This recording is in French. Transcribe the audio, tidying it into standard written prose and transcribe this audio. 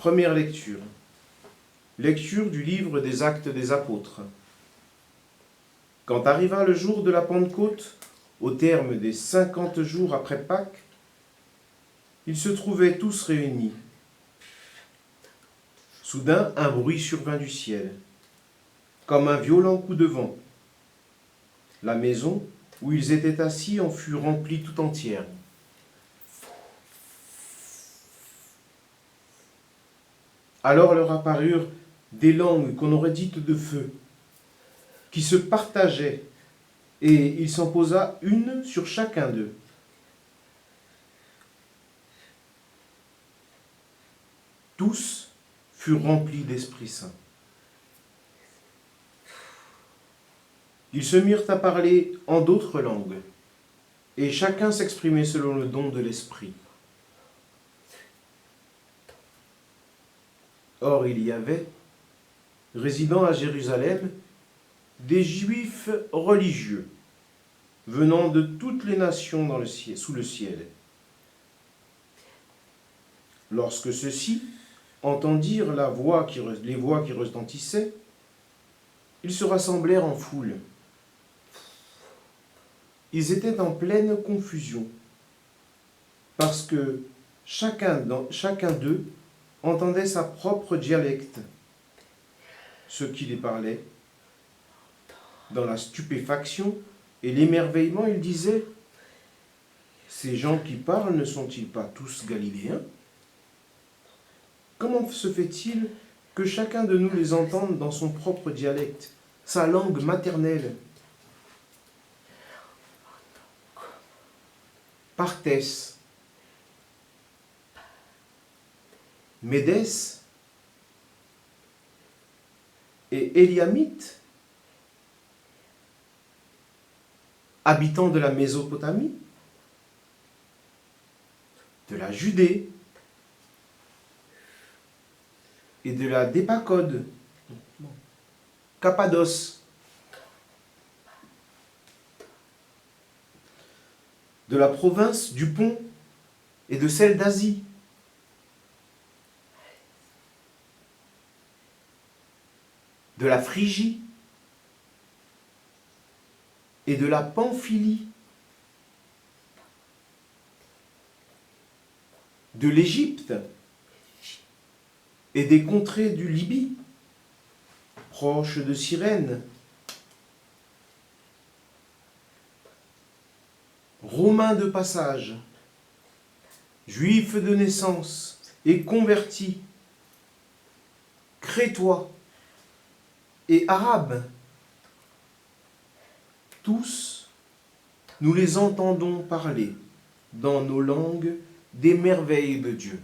Première lecture. Lecture du livre des Actes des Apôtres. Quand arriva le jour de la Pentecôte, au terme des 50 jours après Pâques, ils se trouvaient tous réunis. Soudain, un bruit survint du ciel, comme un violent coup de vent. La maison où ils étaient assis en fut remplie tout entière. Alors leur apparurent des langues qu'on aurait dites de feu, qui se partageaient, et il s'en posa une sur chacun d'eux. Tous furent remplis d'Esprit Saint. Ils se mirent à parler en d'autres langues, et chacun s'exprimait selon le don de l'Esprit. Or, il y avait, résidant à Jérusalem, des Juifs religieux, venant de toutes les nations sous le ciel. Lorsque ceux-ci entendirent les voix qui retentissaient, ils se rassemblèrent en foule. Ils étaient en pleine confusion, parce que chacun d'eux entendait sa propre dialecte. Ceux qui les parlaient, dans la stupéfaction et l'émerveillement, ils disaient « Ces gens qui parlent ne sont-ils pas tous galiléens ? Comment se fait-il que chacun de nous les entende dans son propre dialecte, sa langue maternelle ? Partès, Médès et Éliamite, habitants de la Mésopotamie, de la Judée et de la Dépakode, Cappadoce, de la province du Pont et de celle d'Asie, de la Phrygie et de la Pamphylie, de l'Égypte et des contrées du Libye, proches de Cyrène, Romains de passage, Juifs de naissance et convertis, Crétois et Arabes. Tous, nous les entendons parler dans nos langues des merveilles de Dieu.